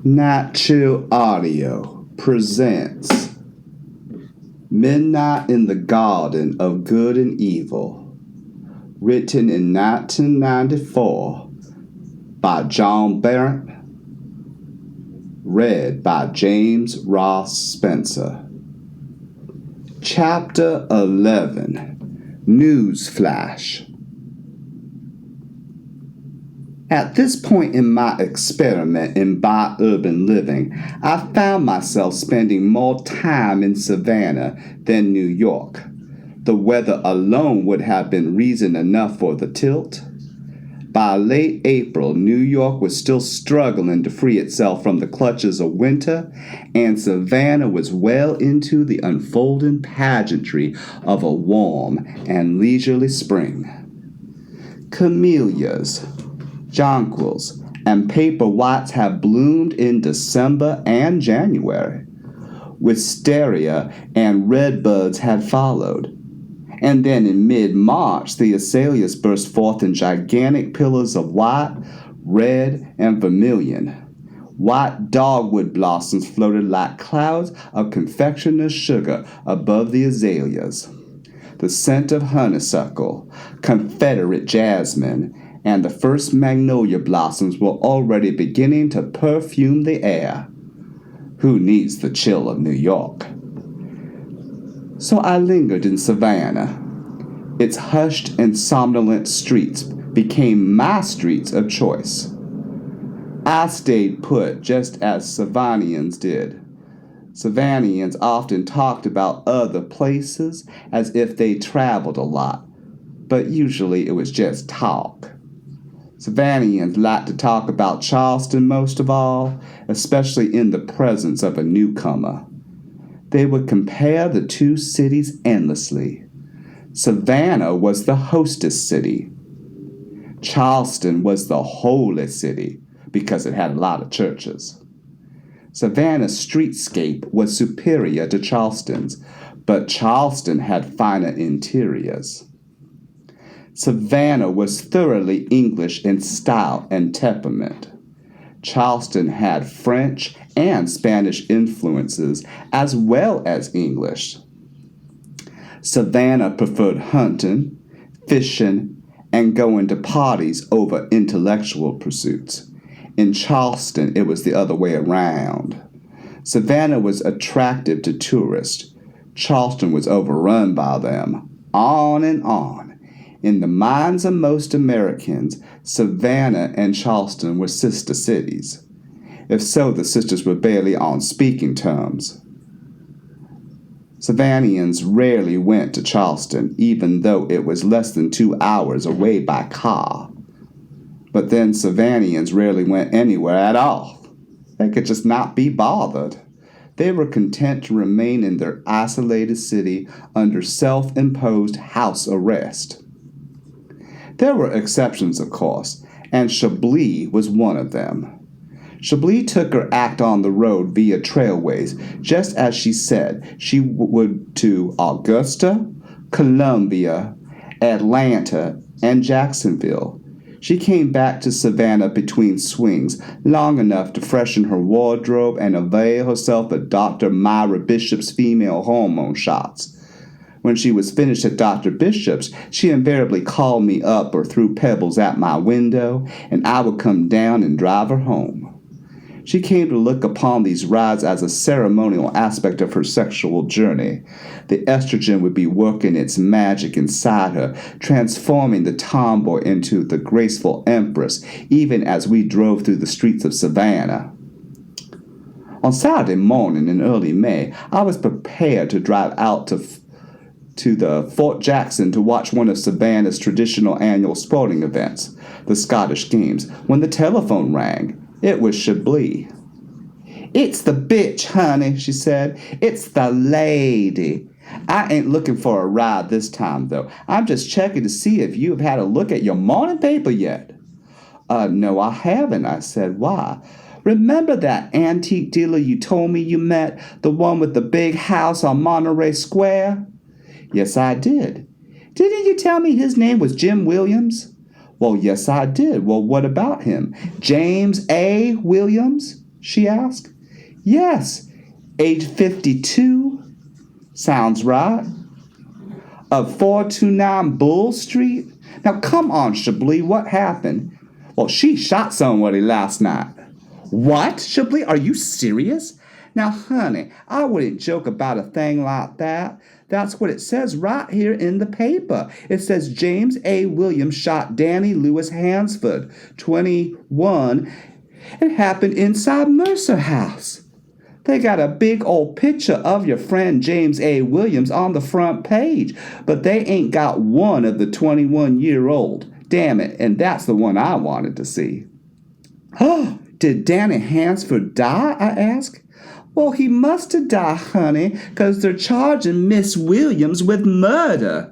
Natural Audio presents Midnight in the Garden of Good and Evil, written in 1994 by John Barrett, read by James Ross Spencer. Chapter 11, Newsflash. At this point in my experiment in bi-urban living, I found myself spending more time in Savannah than New York. The weather alone would have been reason enough for the tilt. By late April, New York was still struggling to free itself from the clutches of winter, and Savannah was well into the unfolding pageantry of a warm and leisurely spring. Camellias, jonquils, and paper whites have bloomed in December and January. Wisteria and redbuds had followed. And then in mid-March, the azaleas burst forth in gigantic pillars of white, red, and vermilion. White dogwood blossoms floated like clouds of confectioner's sugar above the azaleas. The scent of honeysuckle, Confederate jasmine, and the first magnolia blossoms were already beginning to perfume the air. Who needs the chill of New York? So I lingered in Savannah. Its hushed and somnolent streets became my streets of choice. I stayed put just as Savannians did. Savannians often talked about other places as if they traveled a lot, but usually it was just talk. Savannians like to talk about Charleston most of all, especially in the presence of a newcomer. They would compare the two cities endlessly. Savannah was the hostess city. Charleston was the holy city because it had a lot of churches. Savannah's streetscape was superior to Charleston's, but Charleston had finer interiors. Savannah was thoroughly English in style and temperament. Charleston had French and Spanish influences as well as English. Savannah preferred hunting, fishing, and going to parties over intellectual pursuits. In Charleston, it was the other way around. Savannah was attractive to tourists. Charleston was overrun by them. On and on. In the minds of most Americans, Savannah and Charleston were sister cities. If so, the sisters were barely on speaking terms. Savannians rarely went to Charleston, even though it was less than 2 hours away by car. But then Savannians rarely went anywhere at all. They could just not be bothered. They were content to remain in their isolated city under self-imposed house arrest. There were exceptions, of course, and Chablis was one of them. Chablis took her act on the road via trailways, just as she said she would to Augusta, Columbia, Atlanta, and Jacksonville. She came back to Savannah between swings, long enough to freshen her wardrobe and avail herself of Dr. Myra Bishop's female hormone shots. When she was finished at Dr. Bishop's, she invariably called me up or threw pebbles at my window, and I would come down and drive her home. She came to look upon these rides as a ceremonial aspect of her sexual journey. The estrogen would be working its magic inside her, transforming the tomboy into the graceful empress, even as we drove through the streets of Savannah. On Saturday morning in early May, I was prepared to drive out to the Fort Jackson to watch one of Savannah's traditional annual sporting events, the Scottish Games, when the telephone rang. It was Chablis. "It's the bitch, honey," she said. "It's the lady. I ain't looking for a ride this time, though. I'm just checking to see if you have had a look at your morning paper yet." No, I haven't," I said. "Why?" "Remember that antique dealer you told me you met, the one with the big house on Monterey Square?" "Yes, I did." "Didn't you tell me his name was Jim Williams?" "Well, yes, I did." "Well, what about him?" "James A. Williams?" she asked. Yes, age 52. Sounds right. Of 429 Bull Street? Now come on, Chablis, what happened? Well, she shot somebody last night. What? Chablis, are you serious? Now, honey, I wouldn't joke about a thing like that. That's what it says right here in the paper. It says James A. Williams shot Danny Lewis Hansford, 21. It happened inside Mercer House. They got a big old picture of your friend James A. Williams on the front page, but they ain't got one of the 21-year-old. Damn it, and that's the one I wanted to see. Oh, did Danny Hansford die? I asked. Well, he must have died, honey, 'cause they're charging Miss Williams with murder.